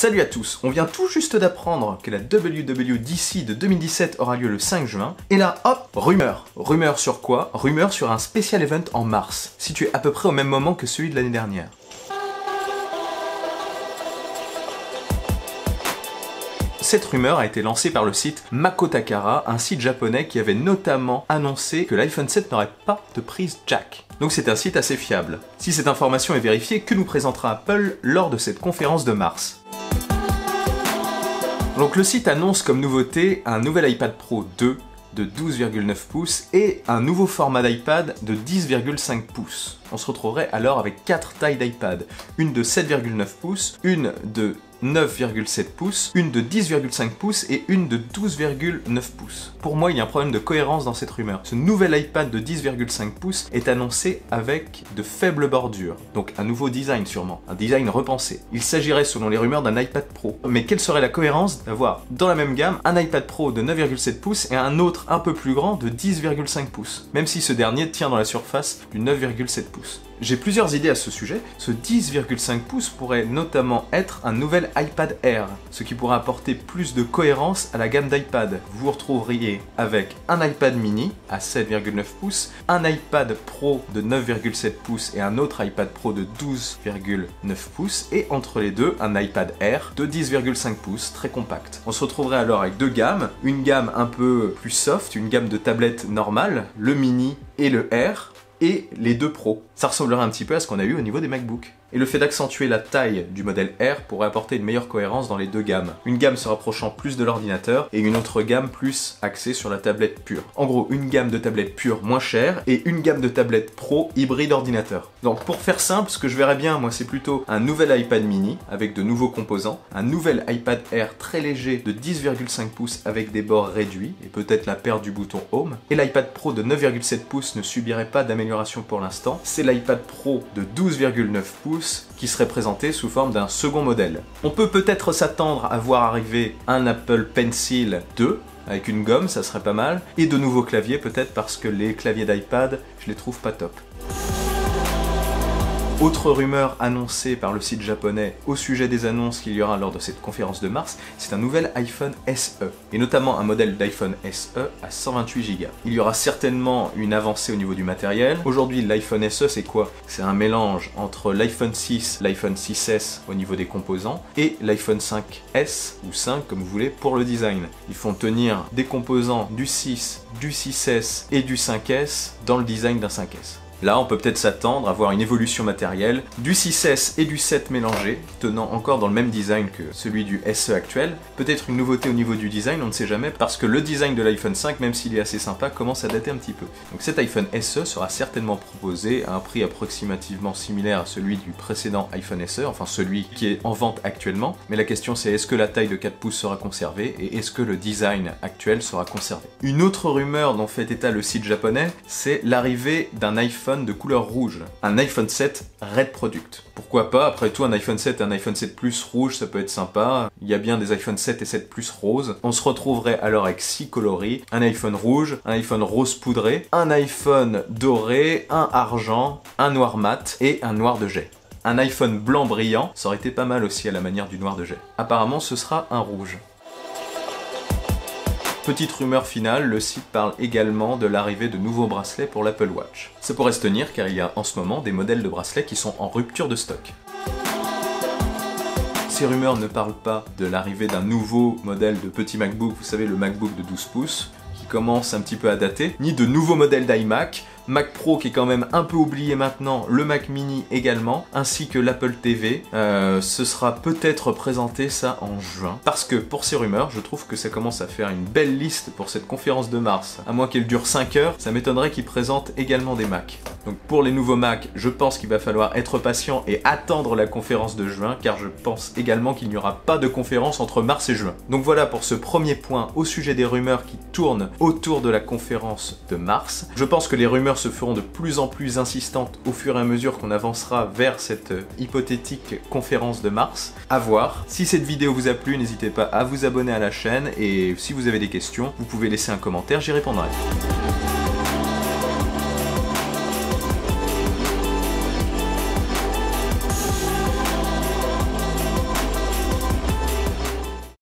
Salut à tous, on vient tout juste d'apprendre que la WWDC de 2017 aura lieu le 5 juin, et là, hop, rumeur. Rumeur sur quoi? Rumeur sur un spécial event en mars, situé à peu près au même moment que celui de l'année dernière. Cette rumeur a été lancée par le site Makotakara, un site japonais qui avait notamment annoncé que l'iPhone 7 n'aurait pas de prise jack. Donc c'est un site assez fiable. Si cette information est vérifiée, que nous présentera Apple lors de cette conférence de mars? Donc le site annonce comme nouveauté un nouvel iPad Pro 2 de 12,9 pouces et un nouveau format d'iPad de 10,5 pouces. On se retrouverait alors avec 4 tailles d'iPad, une de 7,9 pouces, une de 9,7 pouces, une de 10,5 pouces et une de 12,9 pouces. Pour moi, il y a un problème de cohérence dans cette rumeur. Ce nouvel iPad de 10,5 pouces est annoncé avec de faibles bordures, donc un nouveau design sûrement, un design repensé. Il s'agirait selon les rumeurs d'un iPad Pro. Mais quelle serait la cohérence d'avoir dans la même gamme un iPad Pro de 9,7 pouces et un autre un peu plus grand de 10,5 pouces, même si ce dernier tient dans la surface du 9,7 pouces. J'ai plusieurs idées à ce sujet. Ce 10,5 pouces pourrait notamment être un nouvel iPad Air, ce qui pourrait apporter plus de cohérence à la gamme d'iPad. Vous vous retrouveriez avec un iPad mini à 7,9 pouces, un iPad Pro de 9,7 pouces et un autre iPad Pro de 12,9 pouces, et entre les deux, un iPad Air de 10,5 pouces, très compact. On se retrouverait alors avec deux gammes, une gamme un peu plus soft, une gamme de tablettes normales, le mini et le Air, et les deux pros. Ça ressemblerait un petit peu à ce qu'on a eu au niveau des MacBooks. Et le fait d'accentuer la taille du modèle Air pourrait apporter une meilleure cohérence dans les deux gammes. Une gamme se rapprochant plus de l'ordinateur et une autre gamme plus axée sur la tablette pure. En gros, une gamme de tablettes pures moins chères et une gamme de tablettes pro hybride ordinateur. Donc pour faire simple, ce que je verrais bien, moi, c'est plutôt un nouvel iPad mini avec de nouveaux composants, un nouvel iPad Air très léger de 10,5 pouces avec des bords réduits et peut-être la perte du bouton Home. Et l'iPad Pro de 9,7 pouces ne subirait pas d'amélioration pour l'instant. C'est l'iPad Pro de 12,9 pouces qui serait présenté sous forme d'un second modèle. On peut peut-être s'attendre à voir arriver un Apple Pencil 2 avec une gomme, ça serait pas mal, et de nouveaux claviers peut-être parce que les claviers d'iPad, je les trouve pas top. Autre rumeur annoncée par le site japonais au sujet des annonces qu'il y aura lors de cette conférence de mars, c'est un nouvel iPhone SE, et notamment un modèle d'iPhone SE à 128 Go. Il y aura certainement une avancée au niveau du matériel. Aujourd'hui, l'iPhone SE, c'est quoi? C'est un mélange entre l'iPhone 6, l'iPhone 6S au niveau des composants, et l'iPhone 5S, ou 5 comme vous voulez, pour le design. Ils font tenir des composants du 6, du 6S et du 5S dans le design d'un 5S. Là, on peut peut-être s'attendre à voir une évolution matérielle du 6S et du 7 mélangés, tenant encore dans le même design que celui du SE actuel. Peut-être une nouveauté au niveau du design, on ne sait jamais, parce que le design de l'iPhone 5, même s'il est assez sympa, commence à dater un petit peu. Donc cet iPhone SE sera certainement proposé à un prix approximativement similaire à celui du précédent iPhone SE, enfin celui qui est en vente actuellement. Mais la question c'est est-ce que la taille de 4 pouces sera conservée et est-ce que le design actuel sera conservé? Une autre rumeur dont fait état le site japonais, c'est l'arrivée d'un iPhone de couleur rouge. Un iPhone 7 Red Product. Pourquoi pas? Après tout, un iPhone 7 et un iPhone 7 Plus rouge, ça peut être sympa. Il y a bien des iPhone 7 et 7 Plus rose. On se retrouverait alors avec 6 coloris. Un iPhone rouge, un iPhone rose poudré, un iPhone doré, un argent, un noir mat et un noir de jet. Un iPhone blanc brillant, ça aurait été pas mal aussi à la manière du noir de jet. Apparemment, ce sera un rouge. Petite rumeur finale, le site parle également de l'arrivée de nouveaux bracelets pour l'Apple Watch. Ça pourrait se tenir car il y a en ce moment des modèles de bracelets qui sont en rupture de stock. Ces rumeurs ne parlent pas de l'arrivée d'un nouveau modèle de petit MacBook, vous savez le MacBook de 12 pouces, qui commence un petit peu à dater, ni de nouveaux modèles d'iMac, Mac Pro qui est quand même un peu oublié maintenant, le Mac Mini également, ainsi que l'Apple TV. Ce sera peut-être présenté ça en juin. Parce que pour ces rumeurs, je trouve que ça commence à faire une belle liste pour cette conférence de mars. À moins qu'elle dure 5 heures, ça m'étonnerait qu'ils présentent également des Macs. Donc pour les nouveaux Mac, je pense qu'il va falloir être patient et attendre la conférence de juin, car je pense également qu'il n'y aura pas de conférence entre mars et juin. Donc voilà pour ce premier point au sujet des rumeurs qui tournent autour de la conférence de mars. Je pense que les rumeurs se feront de plus en plus insistantes au fur et à mesure qu'on avancera vers cette hypothétique conférence de mars. À voir. Si cette vidéo vous a plu, n'hésitez pas à vous abonner à la chaîne et si vous avez des questions, vous pouvez laisser un commentaire, j'y répondrai.